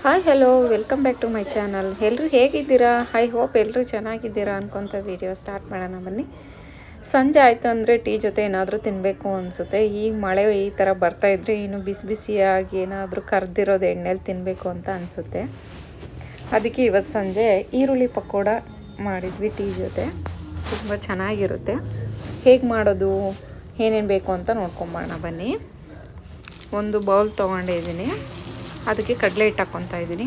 Hi hello welcome back to my channel. ಎಲ್ಲರೂ ಹೇಗಿದ್ದೀರಾ? I hope ಎಲ್ಲರೂ ಚೆನ್ನಾಗಿದ್ದೀರಾ ಅನ್ಕೊತ ವಿಡಿಯೋ ಸ್ಟಾರ್ಟ್ ಮಾಡೋಣ ಬನ್ನಿ. ಸಂಜೆ ಆಯಿತು ಅಂದರೆ ಟೀ ಜೊತೆ ಏನಾದರೂ ತಿನ್ನಬೇಕು ಅನಿಸುತ್ತೆ. ಈಗ ಮಳೆ ಈ ಥರ ಬರ್ತಾಯಿದ್ರೆ ಇನ್ನು ಬಿಸಿ ಬಿಸಿಯಾಗಿ ಏನಾದರೂ ಕರೆದಿರೋದು ಎಣ್ಣೆಲಿ ತಿನ್ನಬೇಕು ಅಂತ ಅನಿಸುತ್ತೆ. ಅದಕ್ಕೆ ಇವತ್ತು ಸಂಜೆ ಈರುಳ್ಳಿ ಪಕೋಡ ಮಾಡಿದ್ವಿ ಟೀ ಜೊತೆ. ತುಂಬ ಚೆನ್ನಾಗಿರುತ್ತೆ. ಹೇಗೆ ಮಾಡೋದು, ಏನೇನು ಬೇಕು ಅಂತ ನೋಡ್ಕೊಂಬೋಣ ಬನ್ನಿ. ಒಂದು ಬೌಲ್ ತೊಗೊಂಡಿದ್ದೀನಿ. ಅದಕ್ಕೆ ಕಡಲೆ ಹಿಟ್ಟು ಹಾಕ್ಕೊತಾ ಇದ್ದೀನಿ.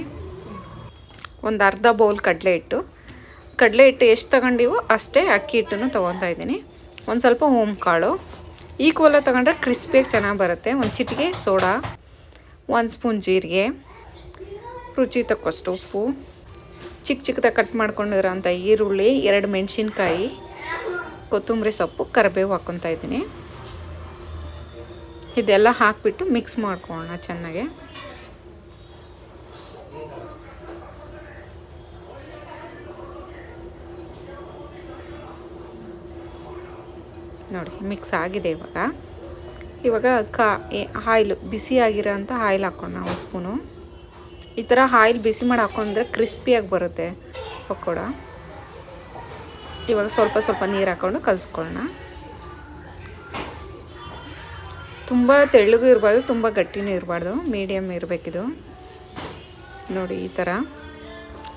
ಒಂದು ಅರ್ಧ ಬೌಲ್ ಕಡಲೆ ಹಿಟ್ಟು ಎಷ್ಟು ತಗೊಂಡಿವೋ ಅಷ್ಟೇ ಅಕ್ಕಿ ಹಿಟ್ಟನ್ನು ತೊಗೊತಾ ಇದ್ದೀನಿ. ಒಂದು ಸ್ವಲ್ಪ ಕಾಳು ಈಕ್ವಲಾಗಿ ತೊಗೊಂಡ್ರೆ ಕ್ರಿಸ್ಪಿಯಾಗಿ ಚೆನ್ನಾಗಿ ಬರುತ್ತೆ. ಒಂದು ಚಿಟಿಕೆ ಸೋಡಾ, 1 ಸ್ಪೂನ್ ಜೀರಿಗೆ, ರುಚಿ ತಕ್ಕಷ್ಟು ಉಪ್ಪು, ಚಿಕ್ಕದಾಗಿ ಕಟ್ ಮಾಡ್ಕೊಂಡಿರೋಂಥ ಈರುಳ್ಳಿ, 2 ಮೆಣಸಿನ್ಕಾಯಿ, ಕೊತ್ತಂಬರಿ ಸೊಪ್ಪು, ಕರಿಬೇವು ಹಾಕ್ಕೊತಾ ಇದ್ದೀನಿ. ಇದೆಲ್ಲ ಹಾಕಿಬಿಟ್ಟು ಮಿಕ್ಸ್ ಮಾಡ್ಕೊಳ್ಳೋಣ ಚೆನ್ನಾಗೆ. ನೋಡಿ ಮಿಕ್ಸ್ ಆಗಿದೆ. ಇವಾಗ ಆಯಿಲ್ ಬಿಸಿಯಾಗಿರೋ ಅಂಥ ಆಯಿಲ್ ಹಾಕ್ಕೊಂಡು 1 ಸ್ಪೂನು. ಈ ಥರ ಆಯಿಲ್ ಬಿಸಿ ಮಾಡಿ ಹಾಕೊಂಡ್ರೆ ಕ್ರಿಸ್ಪಿಯಾಗಿ ಬರುತ್ತೆ ಪಕೋಡ. ಇವಾಗ ಸ್ವಲ್ಪ ನೀರು ಹಾಕ್ಕೊಂಡು ಕಲಿಸ್ಕೊಳ್ಳೋಣ. ತುಂಬ ತೆಳ್ಳಗೂ ಇರಬಾರ್ದು, ತುಂಬ ಗಟ್ಟಿನೂ ಇರಬಾರ್ದು, ಮೀಡಿಯಮ್ ಇರಬೇಕಿದು. ನೋಡಿ ಈ ಥರ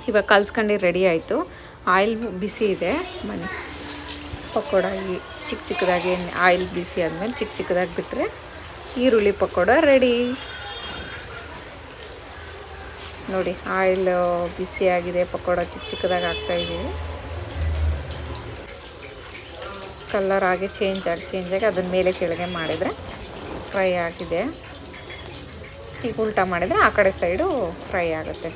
ಇವಾಗ ಕಲಿಸ್ಕೊಂಡು ರೆಡಿ ಆಯಿತು. ಆಯಿಲ್ ಬಿಸಿ ಇದೆ. ಬನ್ನಿ ಪಕೋಡ ಚಿಕ್ಕದಾಗಿ ಆಯಿಲ್ ಬಿಸಿ ಆದಮೇಲೆ ಚಿಕ್ಕದಾಗಿ ಬಿಟ್ಟರೆ ಈರುಳ್ಳಿ ಪಕೋಡ ರೆಡಿ. ನೋಡಿ ಆಯಿಲ್ ಬಿಸಿಯಾಗಿದೆ, ಪಕೋಡ ಚಿಕ್ಕದಾಗಿ ಹಾಕ್ತಾಯಿದ್ದೀವಿ. ಕಲರ್ ಆಗಿ ಚೇಂಜ್ ಆಗಿ ಅದನ್ನ ಮೇಲೆ ಕೆಳಗೆ ಮಾಡಿದರೆ ಫ್ರೈ ಆಗಿದೆ. ಈಗ ಉಲ್ಟಾ ಮಾಡಿದರೆ ಆ ಕಡೆ ಸೈಡು ಫ್ರೈ ಆಗುತ್ತೆ.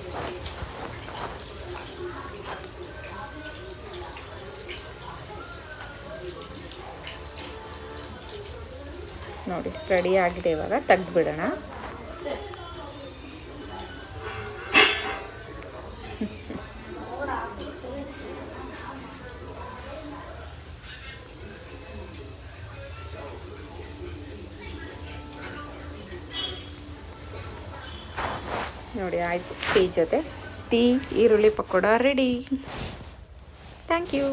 ನೋಡಿ ರೆಡಿ ಆಗಿದೆ. ಇವಾಗ ತೆಗೆದುಬಿಡೋಣ. ನೋಡಿ ಆಯಿತು. ಟೀ ಜೊತೆ ಈರುಳ್ಳಿ ಪಕೋಡ ರೆಡಿ. Thank you.